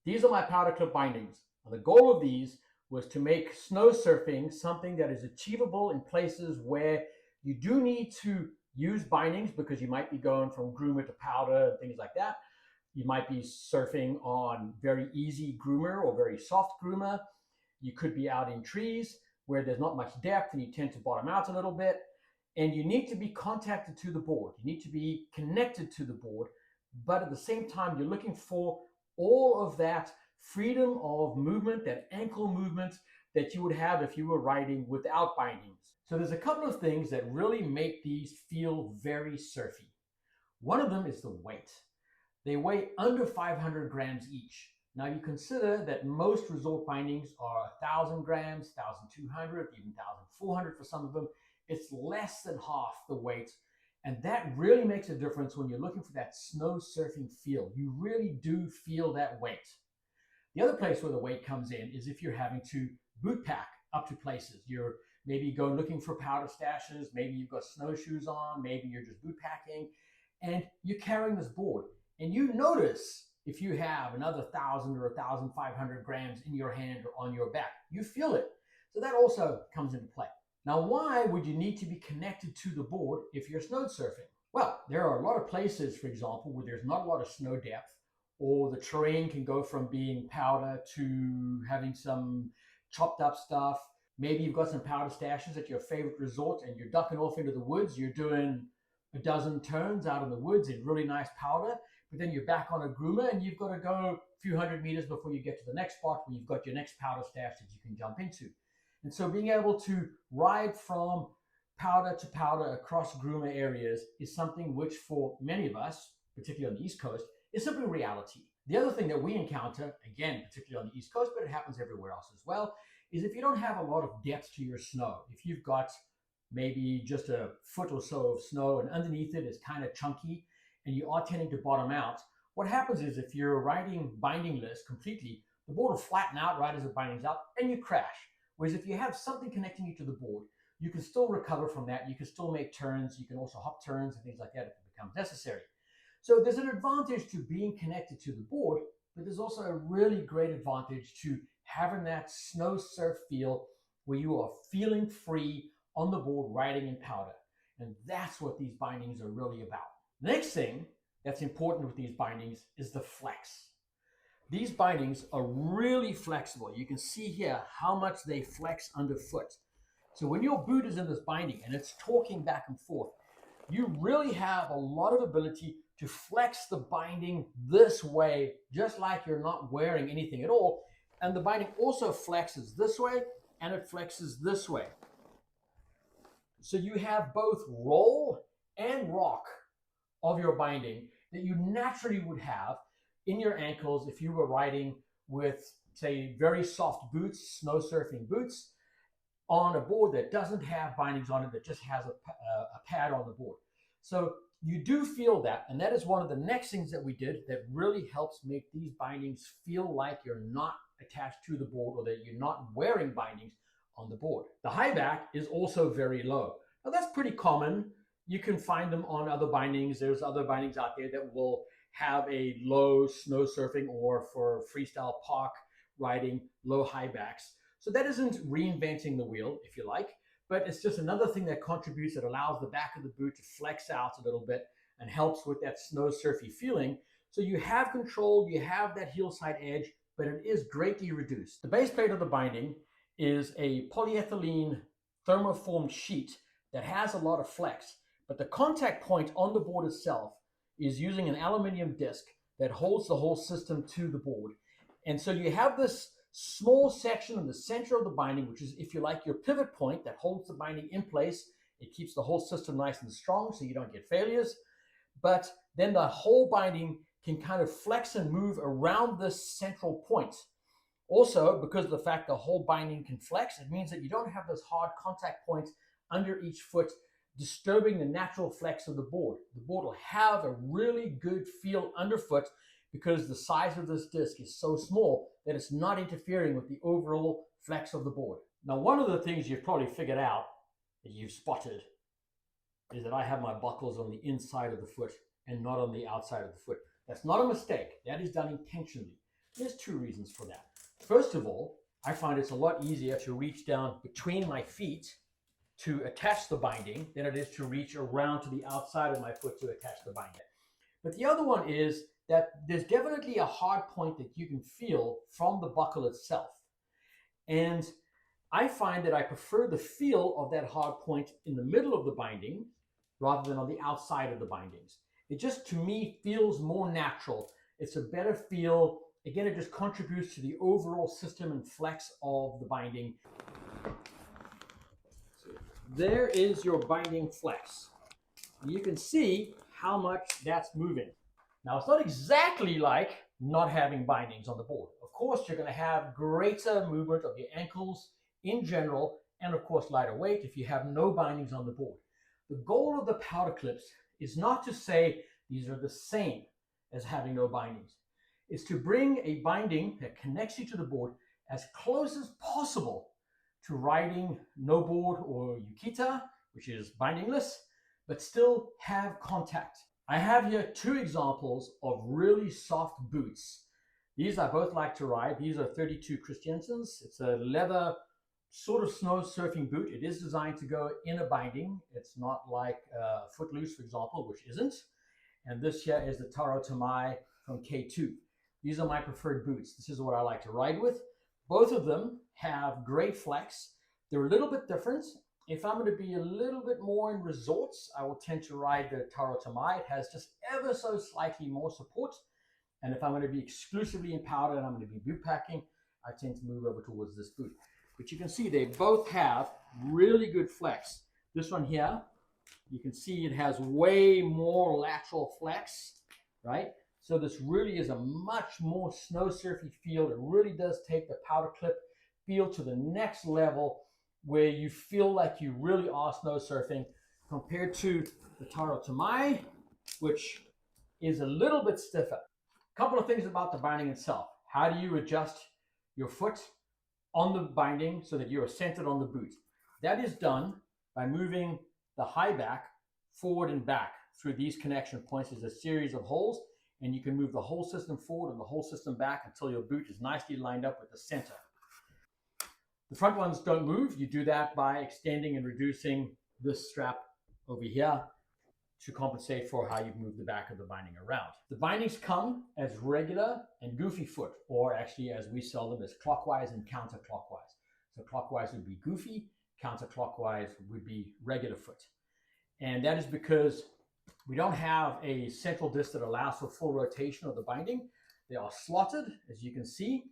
These are my powder clip bindings. Now, the goal of these was to make snow surfing something that is achievable in places where you do need to use bindings because you might be going from groomer to powder and things like that. You might be surfing on very easy groomer or very soft groomer. You could be out in trees where there's not much depth and you tend to bottom out a little bit. And you need to be contacted to the board. You need to be connected to the board. But at the same time, you're looking for all of that freedom of movement, that ankle movement that you would have if you were riding without bindings. So there's a couple of things that really make these feel very surfy. One of them is the weight. They weigh under 500 grams each. Now you consider that most resort bindings are 1,000 grams, 1,200, even 1,400 for some of them. It's less than half the weight. And that really makes a difference when you're looking for that snow surfing feel. You really do feel that weight. The other place where the weight comes in is if you're having to boot pack up to places. You're maybe going looking for powder stashes, maybe you've got snowshoes on, maybe you're just boot packing, and you're carrying this board. And you notice if you have another 1,000 or 1,500 grams in your hand or on your back, you feel it. So that also comes into play. Now, why would you need to be connected to the board if you're snow surfing? Well, there are a lot of places, for example, where there's not a lot of snow depth, or the terrain can go from being powder to having some chopped up stuff. Maybe you've got some powder stashes at your favorite resort and you're ducking off into the woods. You're doing a dozen turns out in the woods in really nice powder, but then you're back on a groomer and you've got to go a few hundred meters before you get to the next spot where you've got your next powder stash that you can jump into. And so being able to ride from powder to powder across groomer areas is something which for many of us, particularly on the East Coast, is simply reality. The other thing that we encounter, again, particularly on the East Coast, but it happens everywhere else as well, is if you don't have a lot of depth to your snow, if you've got maybe just a foot or so of snow and underneath it is kind of chunky and you are tending to bottom out, what happens is if you're riding bindingless completely, the board will flatten out right as it bindings out and you crash. Whereas if you have something connecting you to the board, you can still recover from that. You can still make turns. You can also hop turns and things like that if it becomes necessary. So there's an advantage to being connected to the board, but there's also a really great advantage to having that snow surf feel where you are feeling free on the board riding in powder. And that's what these bindings are really about. The next thing that's important with these bindings is the flex. These bindings are really flexible. You can see here how much they flex underfoot. So when your boot is in this binding and it's torquing back and forth, you really have a lot of ability to flex the binding this way, just like you're not wearing anything at all. And the binding also flexes this way and it flexes this way. So you have both roll and rock of your binding that you naturally would have in your ankles if you were riding with, say, very soft boots, snow surfing boots, on a board that doesn't have bindings on it, that just has a pad on the board. So you do feel that, and that is one of the next things that we did that really helps make these bindings feel like you're not attached to the board or that you're not wearing bindings on the board. The high back is also very low. Now that's pretty common. You can find them on other bindings. There's other bindings out there that will have a low snow surfing or for freestyle park riding, low high backs. So that isn't reinventing the wheel, if you like, but it's just another thing that contributes, that allows the back of the boot to flex out a little bit and helps with that snow surfy feeling. So you have control, you have that heel side edge, but it is greatly reduced. The base plate of the binding is a polyethylene thermoformed sheet that has a lot of flex, but the contact point on the board itself is using an aluminum disc that holds the whole system to the board. And so you have this small section in the center of the binding, which is, if you like, your pivot point that holds the binding in place. It keeps the whole system nice and strong so you don't get failures. But then the whole binding can kind of flex and move around this central point. Also, because of the fact the whole binding can flex, it means that you don't have those hard contact points under each foot disturbing the natural flex of the board. The board will have a really good feel underfoot because the size of this disc is so small that it's not interfering with the overall flex of the board. Now, one of the things you've probably figured out, that you've spotted, is that I have my buckles on the inside of the foot and not on the outside of the foot. That's not a mistake. That is done intentionally. There's two reasons for that. First of all, I find it's a lot easier to reach down between my feet to attach the binding than it is to reach around to the outside of my foot to attach the binding. But the other one is that there's definitely a hard point that you can feel from the buckle itself. And I find that I prefer the feel of that hard point in the middle of the binding rather than on the outside of the bindings. It just, to me, feels more natural. It's a better feel. Again, it just contributes to the overall system and flex of the binding. So there is your binding flex. You can see how much that's moving. Now, it's not exactly like not having bindings on the board. Of course, you're going to have greater movement of your ankles in general, and of course, lighter weight if you have no bindings on the board. The goal of the powder clips is not to say these are the same as having no bindings. It's to bring a binding that connects you to the board as close as possible to riding no board or Yukita, which is bindingless, but still have contact. I have here two examples of really soft boots. These I both like to ride. These are 32 Christiansens. It's a leather sort of snow surfing boot. It is designed to go in a binding. It's not like Footloose, for example, which isn't. And this here is the Taro Tamai from K2. These are my preferred boots. This is what I like to ride with. Both of them have great flex. They're a little bit different. If I'm going to be a little bit more in resorts, I will tend to ride the Taro Tamai. It has just ever so slightly more support. And if I'm going to be exclusively in powder and I'm going to be boot packing, I tend to move over towards this boot. But you can see they both have really good flex. This one here, you can see it has way more lateral flex, right? So this really is a much more snow surfy feel. It really does take the powder clip feel to the next level where you feel like you really are snow surfing compared to the Taro Tamai, which is a little bit stiffer. A couple of things about the binding itself. How do you adjust your foot on the binding so that you are centered on the boot? That is done by moving the high back forward and back through these connection points. There's a series of holes, and you can move the whole system forward and the whole system back until your boot is nicely lined up with the center. The front ones don't move. You do that by extending and reducing this strap over here to compensate for how you move the back of the binding around. The bindings come as regular and goofy foot, or actually as we sell them as clockwise and counterclockwise. So clockwise would be goofy, counterclockwise would be regular foot. And that is because we don't have a central disc that allows for full rotation of the binding. They are slotted, as you can see.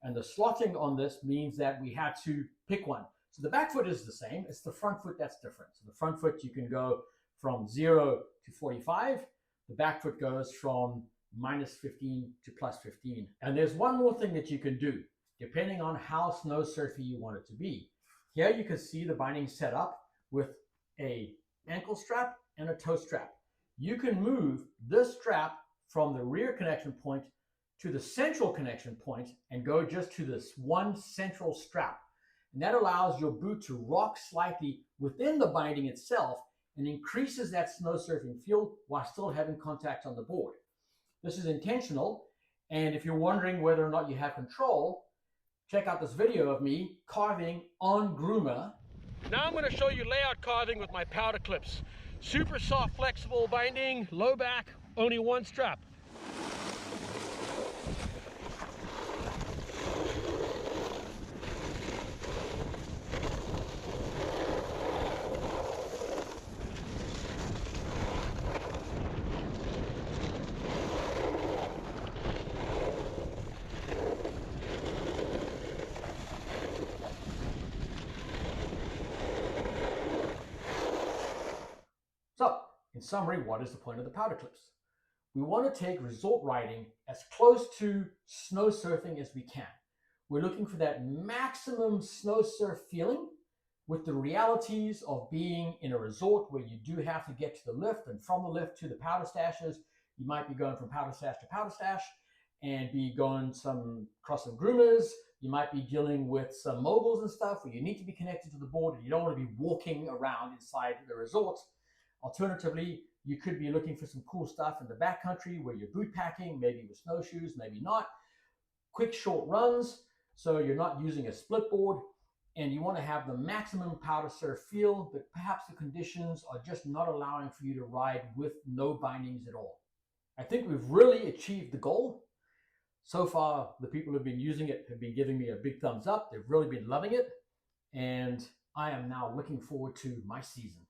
And the slotting on this means that we had to pick one. So the back foot is the same. It's the front foot that's different. So the front foot, you can go from 0 to 45. The back foot goes from -15 to +15. And there's one more thing that you can do, depending on how snow surfy you want it to be. Here you can see the binding set up with a ankle strap and a toe strap. You can move this strap from the rear connection point to the central connection point and go just to this one central strap. And that allows your boot to rock slightly within the binding itself and increases that snow surfing feel while still having contact on the board. This is intentional, and if you're wondering whether or not you have control, check out this video of me carving on groomer. Now I'm going to show you layout carving with my powder clips. Super soft, flexible binding, low back, only one strap. So, in summary, what is the point of the powder clips? We want to take resort riding as close to snow surfing as we can. We're looking for that maximum snow surf feeling with the realities of being in a resort where you do have to get to the lift, and from the lift to the powder stashes. You might be going from powder stash to powder stash and be going across some groomers. You might be dealing with some moguls and stuff where you need to be connected to the board and you don't want to be walking around inside the resort. Alternatively, you could be looking for some cool stuff in the backcountry where you're boot packing, maybe with snowshoes, maybe not. quick, short runs, so you're not using a split board, and you want to have the maximum powder surf feel, but perhaps the conditions are just not allowing for you to ride with no bindings at all. I think we've really achieved the goal. So far, the people who have been using it have been giving me a big thumbs up. They've really been loving it, and I am now looking forward to my season.